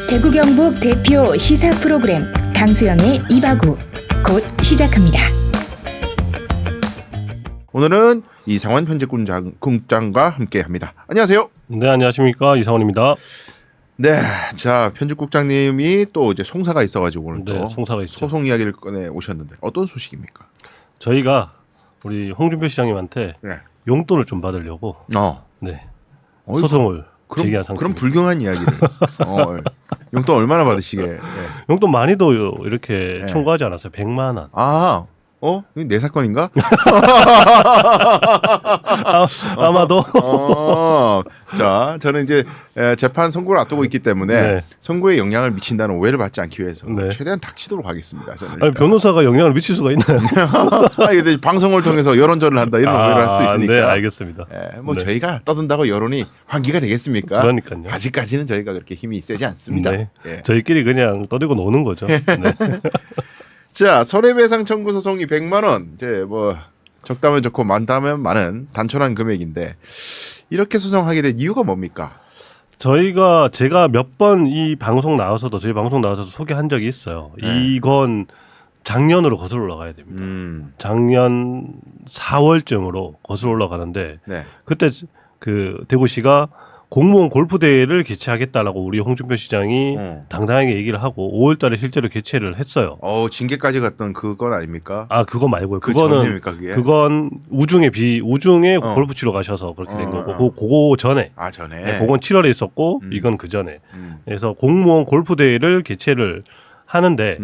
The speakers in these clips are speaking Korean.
대구 경북 대표 시사 프로그램 강수영의 이바구 곧 시작합니다. 오늘은 이상환 편집국장과 함께합니다. 안녕하세요. 네, 안녕하십니까, 이상원입니다. 네, 자 편집국장님이 또 이제 송사가 있어가지고 오늘 네, 또 송사가 있죠. 소송 이야기를 꺼내 오셨는데 어떤 소식입니까? 저희가 우리 홍준표 시장님한테 네. 용돈을 좀 받으려고 네 어이구, 소송을 그럼 제기한 상태입니다. 그럼 불경한 이야기를 용돈 얼마나 받으시게? 네. 용돈 많이도 이렇게 네. 청구하지 않았어요. 100만 원. 이거 내 사건인가? 아마도. 자, 저는 이제 재판 선고를 앞두고 있기 때문에 네. 선고에 영향을 미친다는 오해를 받지 않기 위해서 네. 최대한 닥치도록 하겠습니다. 저는 아니, 변호사가 영향을 미칠 수가 있나요? 근데 방송을 통해서 여론전을 한다 이런 오해를 할 수도 있으니까. 네, 알겠습니다. 뭐 네. 저희가 떠든다고 여론이 환기가 되겠습니까? 그러니까요. 아직까지는 저희가 그렇게 힘이 세지 않습니다. 네. 예. 저희끼리 그냥 떠들고 노는 거죠. 네. 자, 손해배상 청구 소송이 100만 원. 이제 뭐 적다면 적고 많다면 많은 단촐한 금액인데 이렇게 소송하게 된 이유가 뭡니까? 제가 몇 번 이 방송 나와서도 저희 방송 나와서도 소개한 적이 있어요. 네. 이건 작년으로 거슬러 올라가야 됩니다. 작년 4월쯤으로 거슬러 올라가는데 네. 그때 그 대구시가 공무원 골프 대회를 개최하겠다라고 우리 홍준표 시장이 당당하게 얘기를 하고 5월달에 실제로 개최를 했어요. 징계까지 갔던 그건 아닙니까? 그거 말고요. 그 그거는 전입니까, 그게? 그건 우중에 골프 치러 가셔서 그렇게 된 거고 그거 전에. 전에. 네, 그건 7월에 있었고 이건 그 전에. 그래서 공무원 골프 대회를 개최를 하는데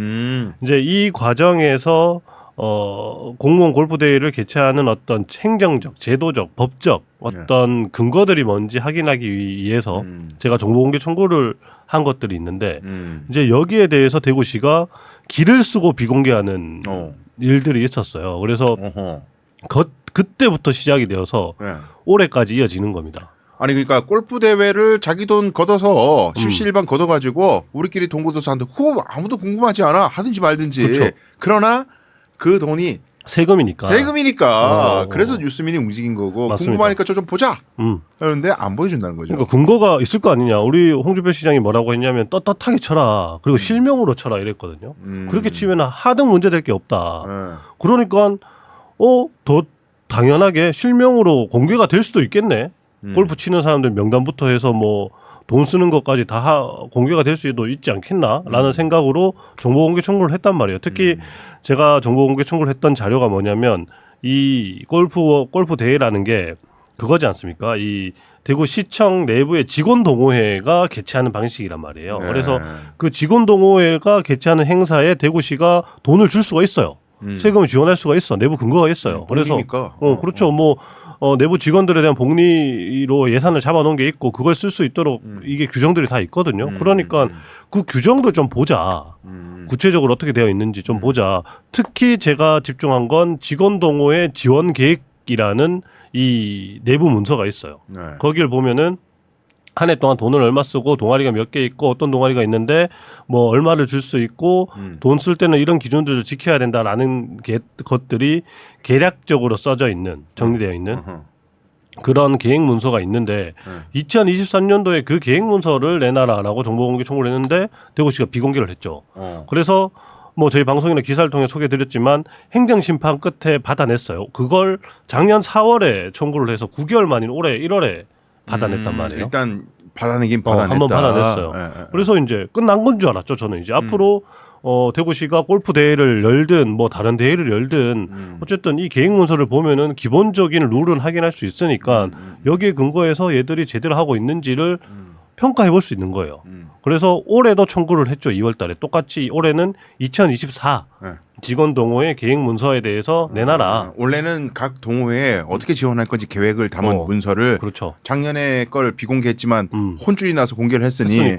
이제 이 과정에서 공무원 골프 대회를 개최하는 어떤 행정적, 제도적, 법적 어떤 근거들이 뭔지 확인하기 위해서 제가 정보공개 청구를 한 것들이 있는데 이제 여기에 대해서 대구시가 길을 쓰고 비공개하는 일들이 있었어요. 그래서 그때부터 시작이 되어서 네. 올해까지 이어지는 겁니다. 아니 그러니까 골프 대회를 자기 돈 걷어서 십시일반 걷어가지고 우리끼리 돈 걷어서 하는데 그거 아무도 궁금하지 않아 하든지 말든지. 그쵸. 그러나 그 돈이 세금이니까. 그래서 뉴스민이 움직인 거고 맞습니다. 궁금하니까 저 좀 보자. 그런데 안 보여준다는 거죠. 그러니까 근거가 있을 거 아니냐. 우리 홍준표 시장이 뭐라고 했냐면 떳떳하게 쳐라. 그리고 실명으로 쳐라 이랬거든요. 그렇게 치면 하등 문제될 게 없다. 그러니까 더 당연하게 실명으로 공개가 될 수도 있겠네. 골프 치는 사람들 명단부터 해서 뭐 돈 쓰는 것까지 다 공개가 될 수도 있지 않겠나라는 생각으로 정보공개 청구를 했단 말이에요. 특히 제가 정보공개 청구를 했던 자료가 뭐냐면 이 골프 대회라는 게 그거지 않습니까? 이 대구시청 내부의 직원동호회가 개최하는 방식이란 말이에요. 네. 그래서 그 직원동호회가 개최하는 행사에 대구시가 돈을 줄 수가 있어요. 세금을 지원할 수가 있어. 내부 근거가 있어요. 그래서 그렇죠. 뭐 내부 직원들에 대한 복리로 예산을 잡아놓은 게 있고 그걸 쓸 수 있도록 이게 규정들이 다 있거든요. 그러니까 그 규정도 좀 보자. 구체적으로 어떻게 되어 있는지 좀 보자. 특히 제가 집중한 건 직원동호회 지원 계획이라는 이 내부 문서가 있어요. 네. 거기를 보면은 한 해 동안 돈을 얼마 쓰고 동아리가 몇 개 있고 어떤 동아리가 있는데 뭐 얼마를 줄 수 있고 돈 쓸 때는 이런 기준들을 지켜야 된다라는 것들이 계략적으로 써져 있는 정리되어 있는 그런 계획 문서가 있는데 2023년도에 그 계획 문서를 내놔라라고 정보공개 청구를 했는데 대구시가 비공개를 했죠. 그래서 뭐 저희 방송이나 기사를 통해 소개드렸지만 행정심판 끝에 받아냈어요. 그걸 작년 4월에 청구를 해서 9개월 만인 올해 1월에 받아냈단 말이에요. 일단 받아내긴 받아냈다. 한번 받아냈어요. 그래서 이제 끝난 건 줄 알았죠. 저는 이제 앞으로 대구시가 골프 대회를 열든 뭐 다른 대회를 열든 어쨌든 이 계획 문서를 보면은 기본적인 룰은 확인할 수 있으니까 여기에 근거해서 얘들이 제대로 하고 있는지를 평가해 볼 수 있는 거예요. 그래서 올해도 청구를 했죠. 2월 달에. 똑같이 올해는 2024 직원 동호회 계획 문서에 대해서 내놔라. 원래는 각 동호회에 어떻게 지원할 건지 계획을 담은 문서를 그렇죠. 작년에 걸 비공개했지만 혼쭐이 나서 공개를 했으니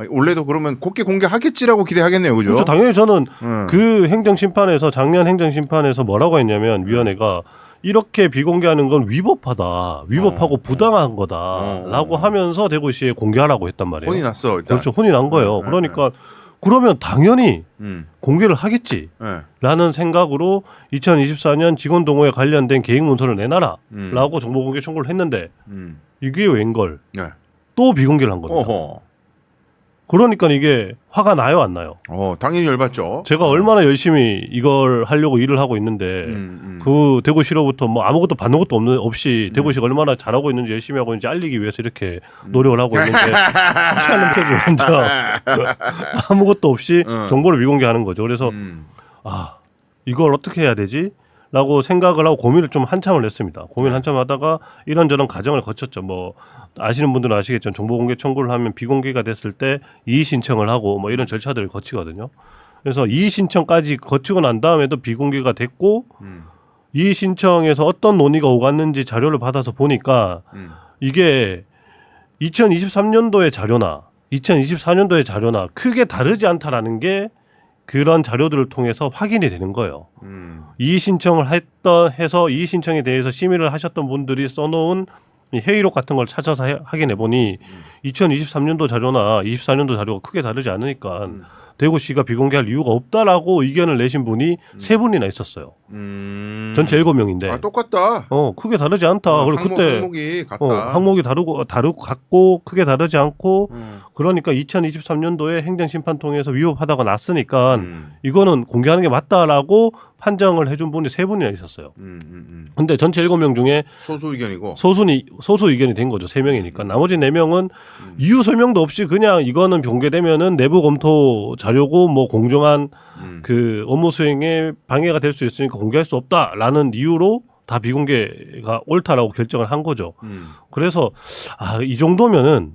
올해도 그러면 곱게 공개하겠지라고 기대하겠네요. 그죠? 그렇죠. 당연히 저는 그 행정심판에서 작년 행정심판에서 뭐라고 했냐면 위원회가 이렇게 비공개하는 건 위법하고 부당한 거다라고 하면서 대구시에 공개하라고 했단 말이에요. 혼이 났어. 일단. 그렇죠. 혼이 난 거예요. 그러니까 그러면 당연히 공개를 하겠지라는 생각으로 2024년 직원동호회 관련된 계획 문서를 내놔라라고 정보공개 청구를 했는데 이게 웬걸 또 비공개를 한 겁니다. 그러니까 이게 화가 나요, 안 나요? 당연히 열받죠. 제가 얼마나 열심히 이걸 하려고 일을 하고 있는데 그 대구시로부터 뭐 아무것도 받는 것도 없이 대구시가 얼마나 잘하고 있는지 열심히 하고 있는지 알리기 위해서 이렇게 노력을 하고 있는데 무시하는 표를 먼저 아무것도 없이 정보를 미공개하는 거죠. 그래서 이걸 어떻게 해야 되지? 라고 생각을 하고 고민을 좀 한참을 했습니다. 고민을 한참 하다가 이런저런 과정을 거쳤죠. 뭐 아시는 분들은 아시겠지만 정보공개 청구를 하면 비공개가 됐을 때 이의 신청을 하고 뭐 이런 절차들을 거치거든요. 그래서 이의 신청까지 거치고 난 다음에도 비공개가 됐고 이의 신청에서 어떤 논의가 오갔는지 자료를 받아서 보니까 이게 2023년도의 자료나 2024년도의 자료나 크게 다르지 않다라는 게 그런 자료들을 통해서 확인이 되는 거예요. 이의 신청을 해서 이의 신청에 대해서 심의를 하셨던 분들이 써놓은 회의록 같은 걸 찾아서 확인해 보니 2023년도 자료나 24년도 자료가 크게 다르지 않으니까 대구시가 비공개할 이유가 없다라고 의견을 내신 분이 3분이나 있었어요. 전체 7명인데. 똑같다. 크게 다르지 않다. 그리고 그때 항목이 같다. 항목이 다르고 같고 크게 다르지 않고 그러니까 2023년도에 행정심판 통해서 위법하다가 났으니까 이거는 공개하는 게 맞다라고 판정을 해준 분이 3분이나 있었어요. 근데 전체 7명 중에 소수 의견이고 소수 의견이 된 거죠. 3명이니까. 나머지 4명은 이유 설명도 없이 그냥 이거는 공개되면은 내부 검토 자료고 뭐 공정한 그 업무 수행에 방해가 될 수 있으니까 공개할 수 없다라는 이유로 다 비공개가 옳다라고 결정을 한 거죠. 그래서 이 정도면은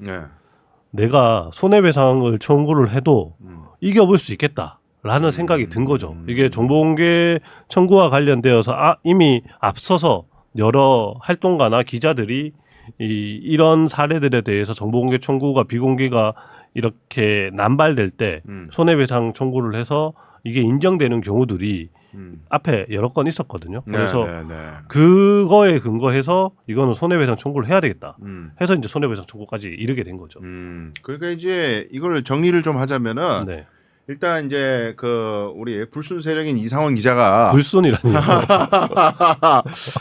내가 손해배상을 청구를 해도 이겨볼 수 있겠다라는 생각이 든 거죠. 이게 정보공개 청구와 관련되어서 이미 앞서서 여러 활동가나 기자들이 이런 사례들에 대해서 정보공개 청구가 비공개가 이렇게 남발될 때 손해배상 청구를 해서 이게 인정되는 경우들이 앞에 여러 건 있었거든요. 그래서 그거에 근거해서 이거는 손해배상 청구를 해야 되겠다 해서 이제 손해배상 청구까지 이르게 된 거죠. 그러니까 이제 이걸 정리를 좀 하자면은 일단 이제 그 우리 불순 세력인 이상원 기자가 불순이라니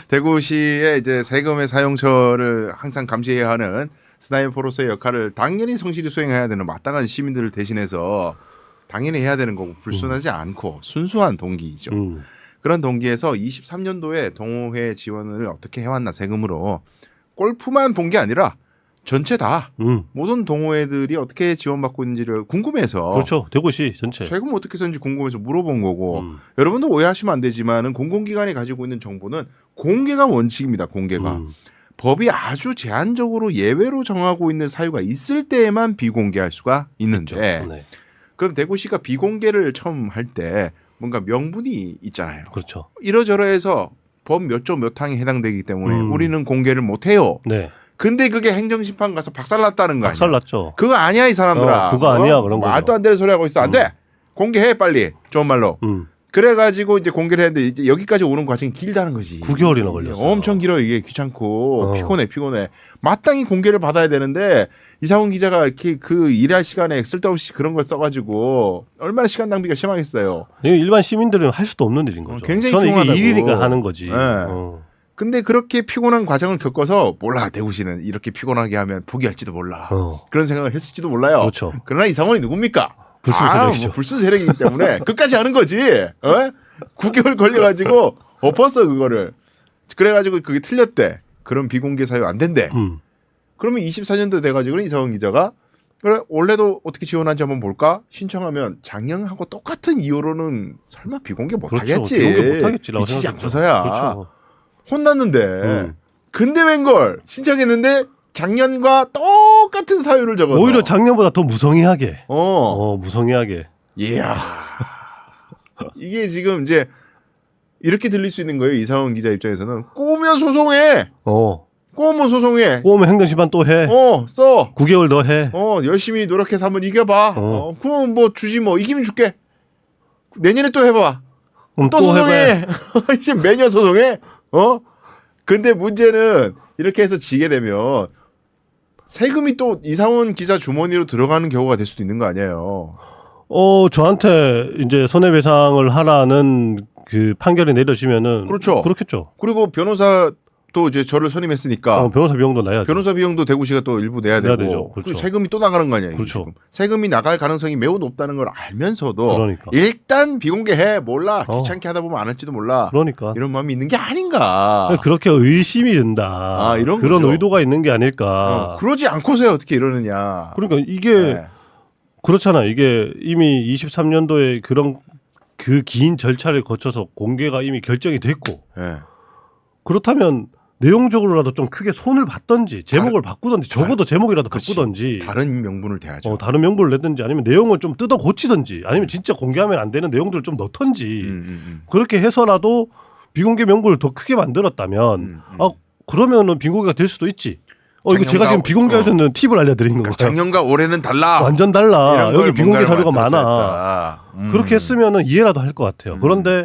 대구시의 이제 세금의 사용처를 항상 감시해야 하는 스나이퍼로서의 역할을 당연히 성실히 수행해야 되는 마땅한 시민들을 대신해서 당연히 해야 되는 거고 불순하지 않고 순수한 동기이죠. 그런 동기에서 23년도에 동호회 지원을 어떻게 해왔나 세금으로 골프만 본 게 아니라 전체 다 모든 동호회들이 어떻게 지원받고 있는지를 궁금해서 그렇죠. 대구시 전체 세금 어떻게 썼는지 궁금해서 물어본 거고 여러분도 오해하시면 안 되지만은 공공기관이 가지고 있는 정보는 공개가 원칙입니다. 공개가 법이 아주 제한적으로 예외로 정하고 있는 사유가 있을 때에만 비공개할 수가 있는데 그럼 대구시가 비공개를 처음 할 때 뭔가 명분이 있잖아요. 그렇죠. 이러저러해서 법 몇 조 몇 항에 해당되기 때문에 우리는 공개를 못해요. 근데 그게 행정심판 가서 박살났다는 거 아니야? 박살났죠. 그거 아니야 이 사람들아. 그거 아니야 그런 거. 말도 안 되는 소리 하고 있어. 안 돼. 공개해 빨리. 좋은 말로. 그래가지고 이제 공개를 했는데 이제 여기까지 오는 과정이 길다는 거지. 9개월이나 걸렸어요. 엄청 길어 이게 귀찮고 피곤해. 마땅히 공개를 받아야 되는데 이상훈 기자가 이렇게 그 일할 시간에 쓸데없이 그런 걸 써가지고 얼마나 시간 낭비가 심하겠어요. 일반 시민들은 할 수도 없는 일인 거죠. 굉장히 저는 피곤하다고. 이게 일이니까 하는 거지. 근데 그렇게 피곤한 과정을 겪어서 몰라 대구시는 이렇게 피곤하게 하면 포기할지도 몰라. 그런 생각을 했을지도 몰라요. 그렇죠. 그러나 이상훈이 누굽니까? 불순 세력이죠. 뭐 불순 세력이기 때문에 끝까지 하는 거지. 9개월 걸려가지고 엎었어 그거를. 그래가지고 그게 틀렸대. 그럼 비공개 사유 안 된대. 그러면 24년도 돼가지고 이상훈 기자가 그래 원래도 어떻게 지원하는지 한번 볼까? 신청하면 작년하고 똑같은 이유로는 설마 비공개 못하겠지. 비공개 못하겠지라고 미치지 생각했죠. 않고서야. 그렇죠. 혼났는데 근데 웬걸 신청했는데 작년과 똑같은 사유를 적어서 오히려 작년보다 더 무성의하게. 무성의하게. 이야. 이게 지금 이제 이렇게 들릴 수 있는 거예요. 이상원 기자 입장에서는 꼬우면 소송해. 꼬우면 소송해. 꼬우면 행정심판 또 해. 써. 9개월 더 해. 열심히 노력해서 한번 이겨봐. 그럼 뭐 주지 뭐 이기면 줄게. 내년에 또 해봐. 또 소송해. 이제 매년 소송해. 근데 문제는 이렇게 해서 지게 되면 세금이 또 이상원 기자 주머니로 들어가는 경우가 될 수도 있는 거 아니에요. 저한테 이제 손해배상을 하라는 그 판결이 내려지면은 그렇죠. 그렇겠죠. 그리고 변호사 또 이제 저를 선임했으니까 변호사 비용도 내야죠. 변호사 비용도 대구시가 또 일부 내야 되고 되죠. 그렇죠. 그리고 세금이 또 나가는 거 아니에요. 그렇죠. 지금. 세금이 나갈 가능성이 매우 높다는 걸 알면서도 그러니까. 일단 비공개해 몰라 귀찮게 하다 보면 안 할지도 몰라. 그러니까 이런 마음이 있는 게 아닌가. 그렇게 의심이 든다. 이런 그런 거죠. 의도가 있는 게 아닐까. 그러지 않고서야 어떻게 이러느냐. 그러니까 이게 네. 그렇잖아. 이게 이미 23년도에 그런 그 긴 절차를 거쳐서 공개가 이미 결정이 됐고 네. 그렇다면 내용적으로라도 좀 크게 손을 봤던지 제목을 바꾸던지 적어도 제목이라도 그렇지. 바꾸던지 다른 명분을 대야죠. 다른 명분을 내든지 아니면 내용을 좀 뜯어 고치든지 아니면 진짜 공개하면 안 되는 내용들을 좀 넣던지 그렇게 해서라도 비공개 명분을 더 크게 만들었다면 그러면은 비공개가 될 수도 있지. 이거 제가 지금 비공개할 수 있는 팁을 알려드리는 거예요. 작년과 올해는 달라. 완전 달라. 여기 비공개 자료가 많아. 많아. 그렇게 했으면은 이해라도 할 것 같아요. 그런데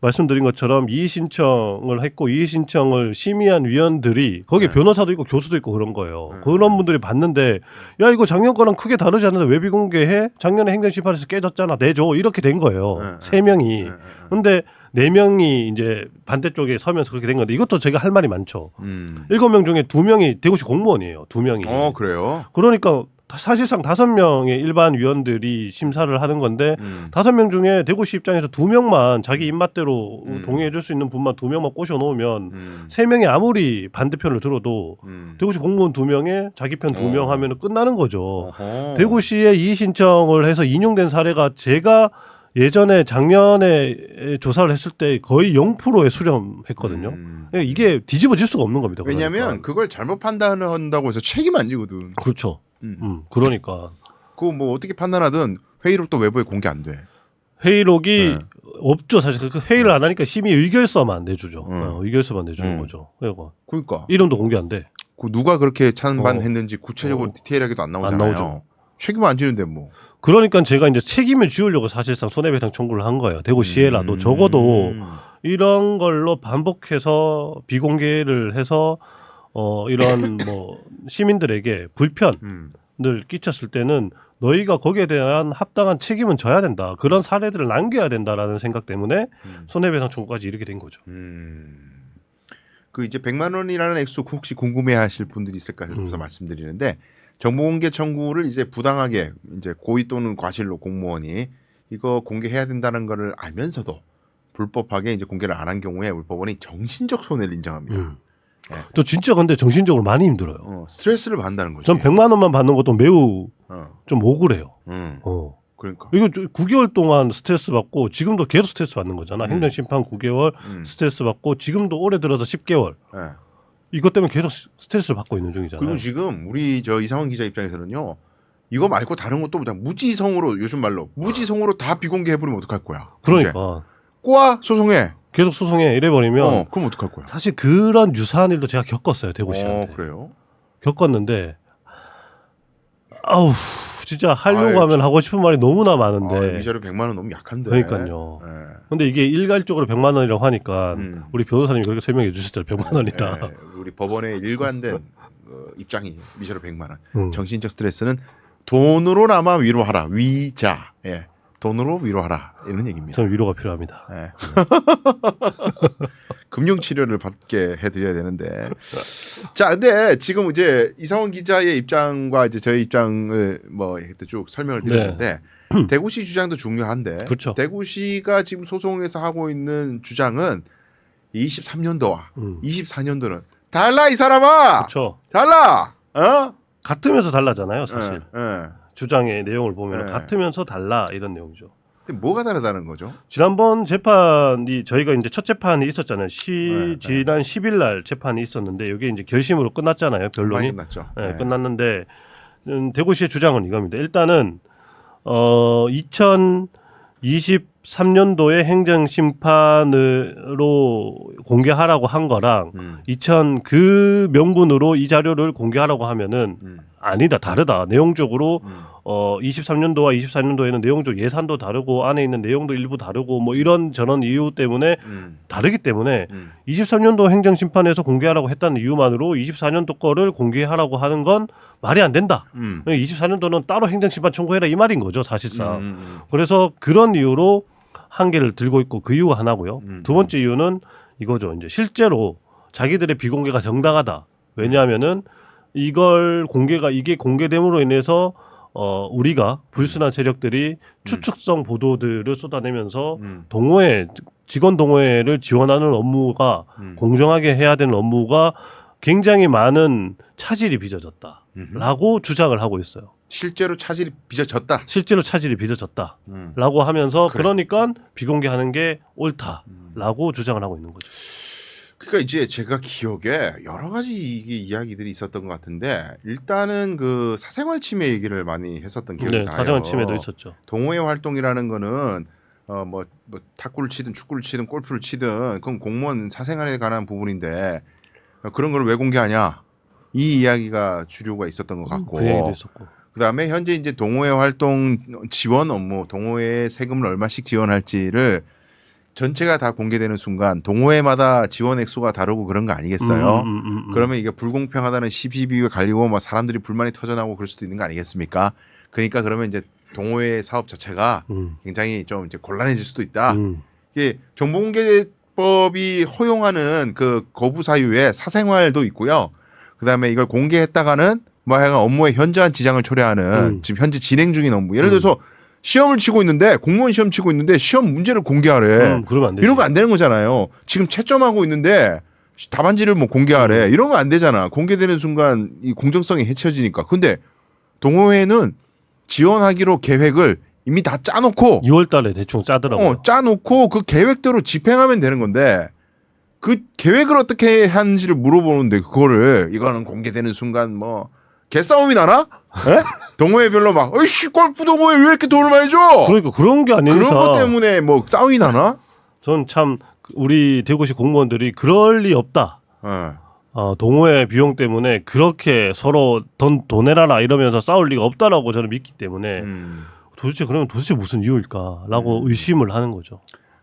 말씀드린 것처럼 이의 신청을 했고 이의 신청을 심의한 위원들이 거기 변호사도 있고 교수도 있고 그런 거예요. 그런 분들이 봤는데 야 이거 작년 거랑 크게 다르지 않는데 왜 비공개해? 작년에 행정심판에서 깨졌잖아. 내줘. 이렇게 된 거예요. 3명이. 근데 4명이 이제 반대쪽에 서면서 그렇게 된 건데 이것도 제가 할 말이 많죠. 7명 중에 2명이 대구시 공무원이에요. 2명이. 그래요? 그러니까 사실상 5명의 일반 위원들이 심사를 하는 건데 5명 중에 대구시 입장에서 2명만 자기 입맛대로 동의해 줄 수 있는 분만 2명만 꼬셔 놓으면 3명이 아무리 반대편을 들어도 대구시 공무원 2명에 자기 편 2명 하면 끝나는 거죠. 대구시에 이의 신청을 해서 인용된 사례가 제가 예전에 작년에 조사를 했을 때 거의 0%에 수렴했거든요. 이게 뒤집어질 수가 없는 겁니다. 왜냐하면 그러니까. 그걸 잘못 판단한다고 해서 책임 안 지거든. 그렇죠. 그러니까 그거 뭐 어떻게 판단하든 회의록 또 외부에 공개 안 돼. 회의록이 없죠. 사실 그 회의를 안 하니까 심의 의결서만 내주죠. 의결서만 내주는 거죠. 그러니까 이름도 공개 안 돼. 그 누가 그렇게 찬반했는지 구체적으로 디테일하게도 안 나오잖아요. 안 나오죠. 책임 안 지는데 뭐. 그러니까 제가 이제 책임을 지우려고 사실상 손해배상 청구를 한 거예요. 대구시에라도 적어도 이런 걸로 반복해서 비공개를 해서 이런 뭐 시민들에게 불편을 끼쳤을 때는 너희가 거기에 대한 합당한 책임은 져야 된다. 그런 사례들을 남겨야 된다라는 생각 때문에 손해배상 청구까지 이렇게 된 거죠. 그 이제 100만 원이라는 액수 혹시 궁금해하실 분들이 있을까 해서 말씀드리는데 정보공개 청구를 이제 부당하게 이제 고의 또는 과실로 공무원이 이거 공개해야 된다는 거를 알면서도 불법하게 이제 공개를 안 한 경우에 우리 법원이 정신적 손해를 인정합니다. 저 진짜 근데 정신적으로 많이 힘들어요. 스트레스를 받는다는 거죠. 전 100만 원만 받는 것도 매우 좀 억울해요. 그러니까 이거 9개월 동안 스트레스 받고 지금도 계속 스트레스 받는 거잖아. 행정심판 9개월 스트레스 받고 지금도 올해 들어서 10개월. 이것 때문에 계속 스트레스를 받고 있는 중이잖아요. 그리고 지금 우리 저 이상원 기자 입장에서는요. 이거 말고 다른 것도 그냥 무지성으로 요즘 말로 무지성으로 다 비공개해버리면 어떡할 거야. 그러니까. 꼬아 소송해. 계속 소송해 이래버리면 그럼 어떡할 거야. 사실 그런 유사한 일도 제가 겪었어요. 대구시한테. 그래요? 겪었는데 아우 진짜 하려고 하면 하고 싶은 말이 너무나 많은데 위자료 100만 원 너무 약한데. 그러니까요. 근데 이게 일괄적으로 100만 원이라고 하니까 우리 변호사님이 그렇게 설명해 주셨잖아요. 100만 원이다. 우리 법원의 일관된 입장이 위자료 100만 원. 정신적 스트레스는 돈으로나마 위로하라. 위자. 돈으로 위로하라. 이런 얘기입니다. 저는 위로가 필요합니다. 금융 치료를 받게 해드려야 되는데. 자, 근데 지금 이제 이상원 기자의 입장과 이제 저희 입장을 뭐 쭉 설명을 드렸는데 대구시 주장도 중요한데. 그렇죠. 대구시가 지금 소송에서 하고 있는 주장은 23년도와 24년도는 달라 이 사람아. 그렇죠. 달라. 같으면서 달라잖아요, 사실. 주장의 내용을 보면 같으면서 달라 이런 내용이죠. 근데 뭐가 다르다는 거죠? 지난번 재판이 저희가 이제 첫 재판이 있었잖아요. 지난 10일 날 재판이 있었는데 이게 이제 결심으로 끝났잖아요. 변론이 끝났죠. 끝났는데 대구시의 주장은 이겁니다. 일단은 2023년도에 행정심판으로 공개하라고 한 거랑 그 명분으로 이 자료를 공개하라고 하면은 아니다, 다르다. 내용적으로 23년도와 24년도에는 내용적 예산도 다르고 안에 있는 내용도 일부 다르고 뭐 이런 저런 이유 때문에 다르기 때문에 23년도 행정심판에서 공개하라고 했다는 이유만으로 24년도 거를 공개하라고 하는 건 말이 안 된다. 24년도는 따로 행정심판 청구해라 이 말인 거죠, 사실상. 그래서 그런 이유로 한 개를 들고 있고 그 이유가 하나고요. 두 번째 이유는 이거죠. 이제 실제로 자기들의 비공개가 정당하다. 왜냐하면은 이게 공개됨으로 인해서 우리가 불순한 세력들이 추측성 보도들을 쏟아내면서 동호회 직원 동호회를 지원하는 업무가 공정하게 해야 되는 업무가 굉장히 많은 차질이 빚어졌다라고 주장을 하고 있어요. 실제로 차질이 빚어졌다. 실제로 차질이 빚어졌다라고 하면서 그러니까 비공개하는 게 옳다라고 주장을 하고 있는 거죠. 그러니까 이제 제가 기억에 여러 가지 이게 이야기들이 있었던 것 같은데 일단은 그 사생활 침해 얘기를 많이 했었던 기억이 나요. 사생활 침해도 있었죠. 동호회 활동이라는 거는 뭐 탁구를 치든 축구를 치든 골프를 치든 그건 공무원 사생활에 관한 부분인데 그런 걸 왜 공개하냐 이 이야기가 주류가 있었던 것 같고 그 얘기도 있었고 그다음에 현재 이제 동호회 활동 지원 업무 동호회에 세금을 얼마씩 지원할지를 전체가 다 공개되는 순간 동호회마다 지원 액수가 다르고 그런 거 아니겠어요? 그러면 이게 불공평하다는 시비가 갈리고 막 사람들이 불만이 터져나오고 그럴 수도 있는 거 아니겠습니까? 그러니까 그러면 이제 동호회 사업 자체가 굉장히 좀 이제 곤란해질 수도 있다. 이게 정보공개법이 허용하는 그 거부 사유에 사생활도 있고요. 그다음에 이걸 공개했다가는 뭐 하여간 업무에 현저한 지장을 초래하는 지금 현재 진행 중인 업무. 예를 들어서 시험을 치고 있는데 공무원 시험 치고 있는데 시험 문제를 공개하래. 그러면 안 되지. 이런 거 안 되는 거잖아요. 지금 채점하고 있는데 답안지를 뭐 공개하래. 이런 거 안 되잖아. 공개되는 순간 이 공정성이 해쳐지니까. 근데 동호회는 지원하기로 계획을 이미 다 짜놓고 2월 달에 대충 짜더라고요. 짜놓고 그 계획대로 집행하면 되는 건데 그 계획을 어떻게 하는지를 물어보는데 그거를 이거는 공개되는 순간 뭐 개싸움이 나나? 에? 동호회별로 막 어이씨 골프 동호회 왜 이렇게 돈을 많이 줘? 그러니까 그런 게 아닌 그런 이상 것 때문에 뭐 싸움이 나나? 전 참 우리 대구시 공무원들이 그럴 리 없다. 동호회 비용 때문에 그렇게 서로 돈 내라라 이러면서 싸울 리가 없다라고 저는 믿기 때문에 도대체 무슨 이유일까라고 의심을 하는 거죠.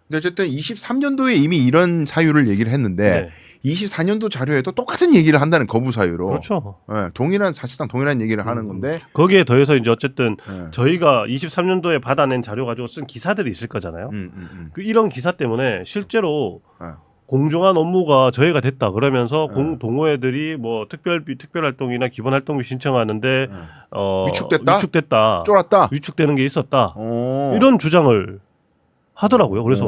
근데 어쨌든 23년도에 이미 이런 사유를 얘기를 했는데 24년도 자료에도 똑같은 얘기를 한다는 거부 사유로. 그렇죠. 사실상 동일한 얘기를 하는 건데 거기에 더해서 이제 어쨌든 저희가 23년도에 받아낸 자료 가지고 쓴 기사들이 있을 거잖아요. 이런 기사 때문에 실제로 공정한 업무가 저희가 됐다 그러면서 동호회들이 뭐 특별활동이나 기본활동비 신청하는데 위축됐다, 쫄았다, 위축되는 게 있었다 이런 주장을 하더라고요. 그래서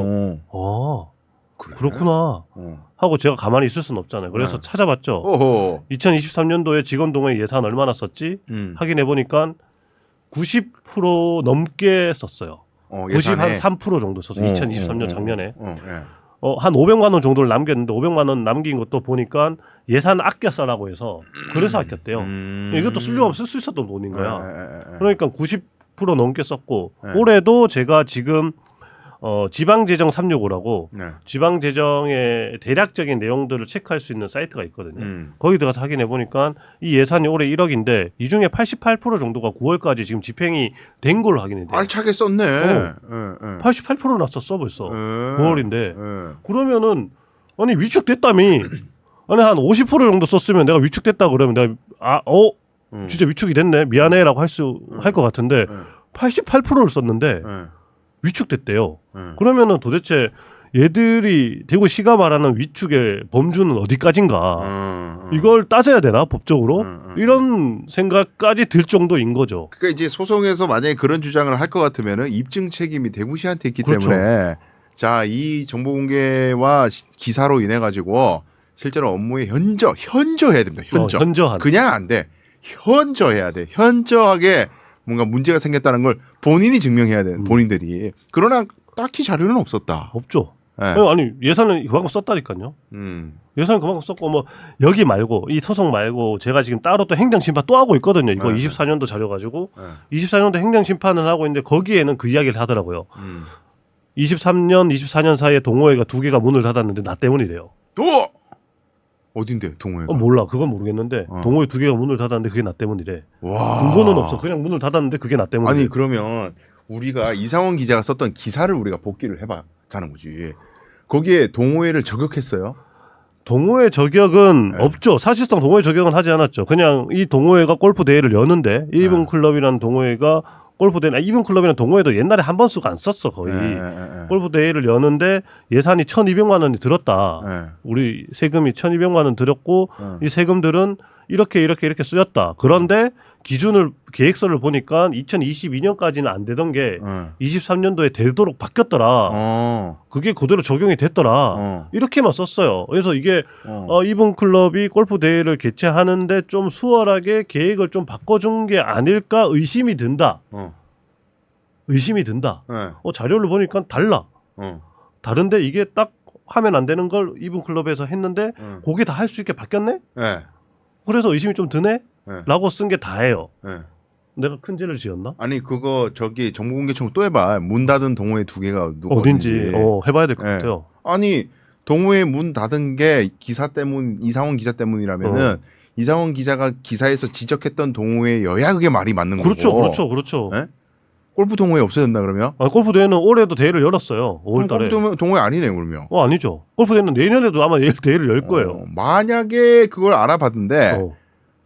그래? 그렇구나 하고 제가 가만히 있을 수는 없잖아요. 그래서 찾아봤죠. 2023년도에 직원동호회 예산 얼마나 썼지 확인해 보니까 90% 넘게 썼어요. 93% 정도 썼어요. 2023년 작년에. 한 500만 원 정도를 남겼는데 500만 원 남긴 것도 보니까 예산 아껴 써라고 해서 그래서 아꼈대요. 이것도 쓸 수 있었던 돈인 거야. 그러니까 90% 넘게 썼고 올해도 제가 지금 지방재정 365라고 지방재정의 대략적인 내용들을 체크할 수 있는 사이트가 있거든요. 거기 들어가서 확인해 보니까 이 예산이 올해 1억인데 이 중에 88% 정도가 9월까지 지금 집행이 된 걸로 확인이 돼요. 알차게 썼네. 88%나 썼어 벌써. 9월인데. 그러면은 아니 위축됐다며. 아니 한 50% 정도 썼으면 내가 위축됐다 그러면 내가 진짜 위축이 됐네. 미안해라고 할 것 같은데 88%를 썼는데 위축됐대요. 그러면은 도대체 얘들이 대구시가 말하는 위축의 범주는 어디까지인가? 이걸 따져야 되나 법적으로? 이런 생각까지 들 정도인 거죠. 그러니까 이제 소송에서 만약에 그런 주장을 할 것 같으면은 입증 책임이 대구시한테 있기 그렇죠. 때문에 자, 이 정보 공개와 기사로 인해 가지고 실제로 업무에 현저해야 됩니다. 현저한. 그냥 안 돼. 현저해야 돼. 현저하게 뭔가 문제가 생겼다는 걸 본인이 증명해야 돼. 본인들이. 그러나 딱히 자료는 없었다. 없죠. 아니 예산은 그만큼 썼다니까요. 예산은 그만큼 썼고 뭐 여기 말고 이 소송 말고 제가 지금 따로 또 행정심판 또 하고 있거든요. 이거 24년도 자료 가지고 24년도 행정심판을 하고 있는데 거기에는 그 이야기를 하더라고요. 23년, 24년 사이에 동호회가 2개가 문을 닫았는데 나 때문이래요. 어딘데 동호회가? 몰라. 그건 모르겠는데 동호회 2개가 문을 닫았는데 그게 나 때문이래. 와. 근거는 없어. 그냥 문을 닫았는데 그게 나 때문이래. 아니 그러면 우리가 이상원 기자가 썼던 기사를 우리가 복기를 해봐자는 거지. 거기에 동호회를 저격했어요? 동호회 저격은 없죠. 사실상 동호회 저격은 하지 않았죠. 그냥 이 동호회가 골프 대회를 여는데 1분 클럽이라는 동호회가 골프 대회, 이번 클럽이나 동호회도 옛날에 한 번 쓰고 안 썼어 거의. 골프 대회를 여는데 예산이 1,200만 원이 들었다. 우리 세금이 1,200만 원 들었고 이 세금들은 이렇게 쓰였다. 그런데 기준을 계획서를 보니까 2022년까지는 안 되던 게 23년도에 되도록 바뀌었더라. 그게 그대로 적용이 됐더라. 이렇게만 썼어요. 그래서 이게 이번 클럽이 골프 대회를 개최하는데 좀 수월하게 계획을 좀 바꿔준 게 아닐까 의심이 든다. 의심이 든다. 자료를 보니까 달라. 다른데 이게 딱 하면 안 되는 걸 이번 클럽에서 했는데 그게 다 할 수 있게 바뀌었네? 그래서 의심이 좀 드네? 라고 쓴 게 다예요. 내가 큰 죄를 지었나? 아니 그거 저기 정보공개청 또 해봐. 문 닫은 동호회 2개가 어딘지 해봐야 될 것 같아요. 아니 동호회 문 닫은 게 기사 때문, 이상원 기자 때문이라면은 이상원 기자가 기사에서 지적했던 동호회여야 그게 말이 맞는 거고. 그렇죠. 네? 골프 동호회 없어졌나 그러면? 골프 대회는 올해도 대회를 열었어요. 5월달에. 골프 동호회 아니네 그러면. 아니죠. 골프 대회는 내년에도 아마 대회를 열 거예요. 만약에 그걸 알아봤는데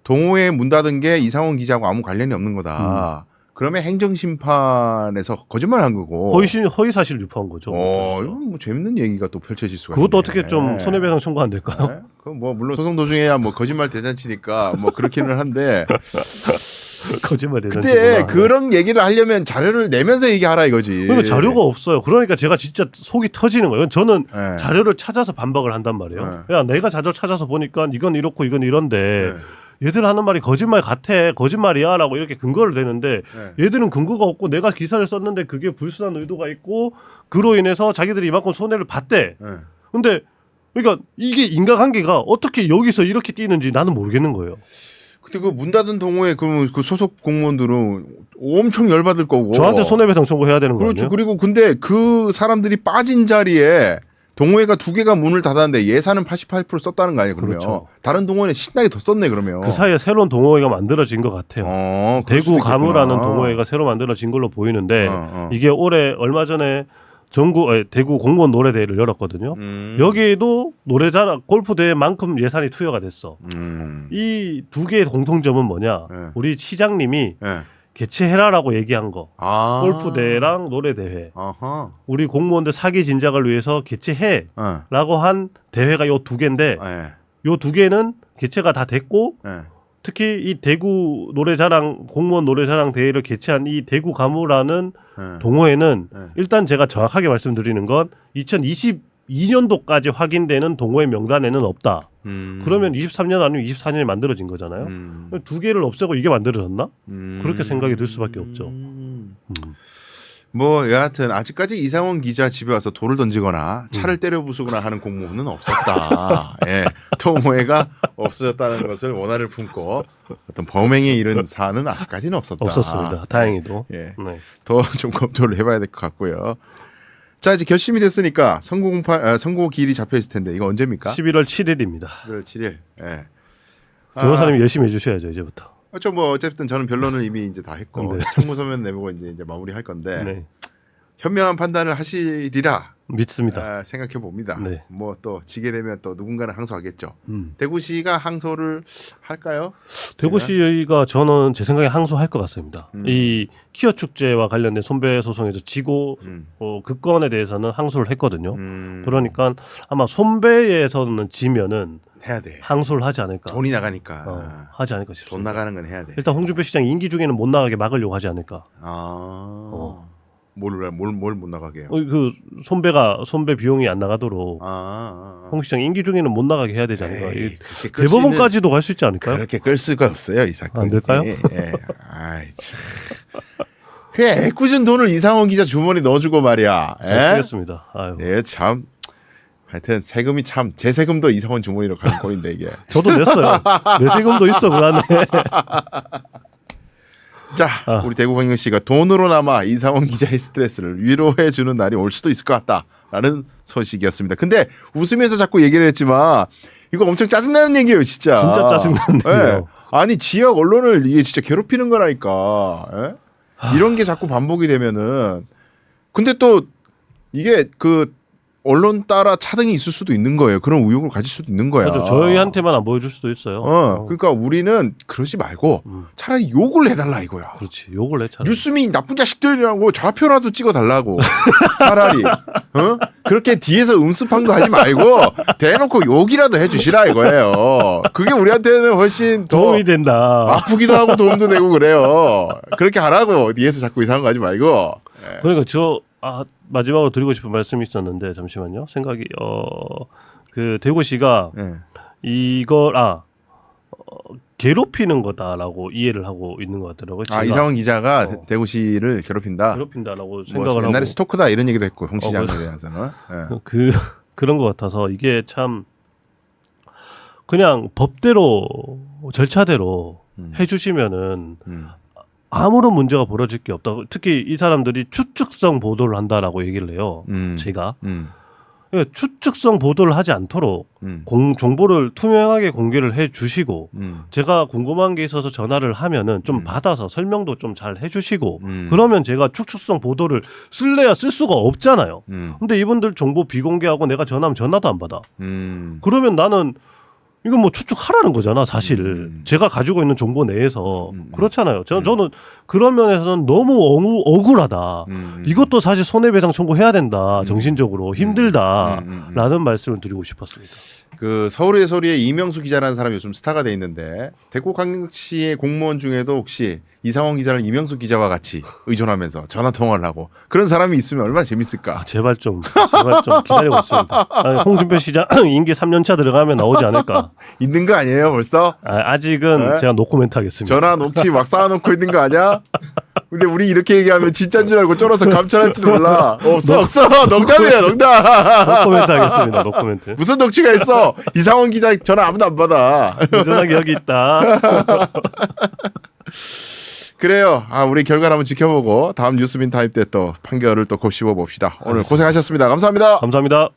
동호회 문 닫은 게 이상원 기자하고 아무 관련이 없는 거다. 그러면 행정심판에서 거짓말한 거고. 허위 사실 유포한 거죠. 이건 뭐 재밌는 얘기가 또 펼쳐질 수가 있네. 그것도 어떻게 좀 손해배상 청구 안 될까요? 네? 그건 뭐 물론 소송 도중에야 뭐 거짓말 대잔치니까 뭐 그렇기는 한데. 거짓말 대잔치. 근데 그런 얘기를 하려면 자료를 내면서 얘기하라 이거지. 그러니까 자료가 없어요. 그러니까 제가 진짜 속이 터지는 거예요. 저는 자료를 찾아서 반박을 한단 말이에요. 야, 내가 자료 찾아서 보니까 이건 이렇고 이건 이런데 얘들 하는 말이 거짓말 같아. 거짓말이야 라고 이렇게 근거를 대는데 얘들은 근거가 없고 내가 기사를 썼는데 그게 불순한 의도가 있고 그로 인해서 자기들이 이만큼 손해를 봤대. 근데 그러니까 이게 인과관계가 어떻게 여기서 이렇게 뛰는지 나는 모르겠는 거예요. 근데 그 문 닫은 동호회 그 소속 공무원들은 엄청 열받을 거고. 저한테 손해배상 청구해야 되는 거예요. 그렇죠. 그리고 근데 그 사람들이 빠진 자리에 동호회가 2개가 문을 닫았는데 예산은 88% 썼다는 거 아니에요, 그러면. 그렇죠. 다른 동호회는 신나게 더 썼네, 그러면. 그 사이에 새로운 동호회가 만들어진 것 같아요. 대구 가무라는 동호회가 새로 만들어진 걸로 보이는데 이게 올해 얼마 전에 대구 공무원 노래대회를 열었거든요. 여기에도 노래자랑 골프 대회만큼 예산이 투여가 됐어. 이 2개의 공통점은 뭐냐? 우리 시장님이 개최해라라고 얘기한 거. 골프 대회랑 노래 대회. 우리 공무원들 사기 진작을 위해서 개최해라고 한 대회가 요 2개인데 요 2개는 개최가 다 됐고 특히 이 대구 노래자랑 공무원 노래자랑 대회를 개최한 이 대구 가무라는 동호회는 일단 제가 정확하게 말씀드리는 건 2022년도까지 확인되는 동호회 명단에는 없다. 그러면 23년 아니면 24년에 만들어진 거잖아요. 2개를 없애고 이게 만들어졌나? 그렇게 생각이 들 수밖에 없죠. 뭐 여하튼 아직까지 이상원 기자 집에 와서 돌을 던지거나 차를 때려 부수거나 하는 공무원은 없었다. 동호회가 없어졌다는 것을 원한을 품고 어떤 범행에 이른 사안은 아직까지는 없었다. 없었습니다. 다행히도. 더 좀 검토를 해봐야 될 것 같고요. 자, 이제 결심이 됐으니까 선고 기일이 잡혀 있을 텐데 이거 언제입니까? 11월 7일입니다. 11월 7일. 변호사님이 열심히 해주셔야죠 이제부터. 그렇죠. 뭐 어쨌든 저는 변론을 이미 이제 다 했고 청구서면 내보고 이제 마무리할 건데 현명한 판단을 하시리라 믿습니다. 생각해 봅니다. 뭐 또 지게 되면 또 누군가는 항소하겠죠. 대구시가 항소를 할까요? 대구시가 저는 제 생각에 항소할 것 같습니다. 이 키어 축제와 관련된 손배 소송에서 지고 그 건에 대해서는 항소를 했거든요. 그러니까 아마 손배에서는 지면은 해야 돼. 항소를 하지 않을까. 돈이 나가니까. 하지 않을까 싶습니다. 돈 나가는 건 해야 돼. 일단 홍준표 시장 임기 중에는 못 나가게 막으려고 하지 않을까. 뭘 못 나가게 해요? 그 손배 비용이 안 나가도록 홍 시장 임기 중에는 못 나가게 해야 되지 않을까. 대법원까지도 갈 수 있지 않을까요? 그렇게 끌 수가 없어요, 이 사건. 안 될까요? 아이 참. 그 애꿎은 돈을 이상원 기자 주머니 넣어주고 말이야. 잘 쓰겠습니다. 아유. 참. 하여튼 세금이 참 제 세금도 이상원 주머니로 가는 꼴인데 이게. 저도 냈어요. 내 세금도 있어 그 안에. 자, 우리 대구광영 씨가 돈으로나마 이상원 기자의 스트레스를 위로해 주는 날이 올 수도 있을 것 같다라는 소식이었습니다. 근데 웃으면서 자꾸 얘기를 했지만 이거 엄청 짜증나는 얘기예요, 진짜. 진짜 짜증나는 얘기예요. 아니 지역 언론을 이게 진짜 괴롭히는 거라니까. 이런 게 자꾸 반복이 되면은 근데 또 이게 그 언론 따라 차등이 있을 수도 있는 거예요. 그런 의혹을 가질 수도 있는 거야. 맞아. 저희한테만 안 보여줄 수도 있어요. 그러니까 우리는 그러지 말고 차라리 욕을 해달라 이거야. 그렇지. 욕을 해 차라리. 뉴스민 나쁜 자식들이라고 좌표라도 찍어달라고. 차라리 그렇게 뒤에서 음습한 거 하지 말고 대놓고 욕이라도 해주시라 이거예요. 그게 우리한테는 훨씬 더 도움이 된다. 아프기도 하고 도움도 되고 그래요. 그렇게 하라고 뒤에서 자꾸 이상한 거 하지 말고. 그러니까 마지막으로 드리고 싶은 말씀이 있었는데 잠시만요. 생각이 그 대구시가 이걸 괴롭히는 거다라고 이해를 하고 있는 것 같더라고요. 이상원 기자가 대구시를 괴롭힌다라고 생각을 옛날에 하고 스토크다 이런 얘기도 했고 홍 시장에 대해서는 그런 것 같아서 이게 참 그냥 법대로 절차대로 해주시면은 아무런 문제가 벌어질 게 없다. 특히 이 사람들이 추측성 보도를 한다라고 얘기를 해요. 제가 추측성 보도를 하지 않도록 정보를 투명하게 공개를 해주시고 제가 궁금한 게 있어서 전화를 하면은 좀 받아서 설명도 좀 잘 해주시고 그러면 제가 추측성 보도를 쓸래야 쓸 수가 없잖아요. 근데 이분들 정보 비공개하고 내가 전화하면 전화도 안 받아. 그러면 나는 이건 뭐 추측하라는 거잖아, 사실. 제가 가지고 있는 정보 내에서. 그렇잖아요. 저는 그런 면에서는 너무 억울하다. 이것도 사실 손해배상 청구해야 된다. 정신적으로. 힘들다. 라는 말씀을 드리고 싶었습니다. 그 서울의 소리에 이명수 기자라는 사람이 요즘 스타가 돼 있는데 대구광역시의 공무원 중에도 혹시 이상원 기자를 이명수 기자와 같이 의존하면서 전화 통화를 하고 그런 사람이 있으면 얼마나 재밌을까? 제발 좀 기다리고 있습니다. 홍준표 시장 임기 3년차 들어가면 나오지 않을까? 있는 거 아니에요 벌써? 아직은 제가 노코멘트 하겠습니다. 전화 녹취 막 쌓아놓고 있는 거 아니야? 근데 우리 이렇게 얘기하면 진짜인 줄 알고 쫄아서 감찰할지도 몰라. 없어. 농담이에요, 농담. 노코멘트 하겠습니다. 노코멘트. 무슨 녹취가 있어? 이상원 기자 전화 아무도 안 받아. 여전하게 여기 있다. 그래요. 우리 결과를 한번 지켜보고 다음 뉴스민 타입 때 또 판결을 또 곱씹어 봅시다. 오늘 고생하셨습니다. 감사합니다. 감사합니다.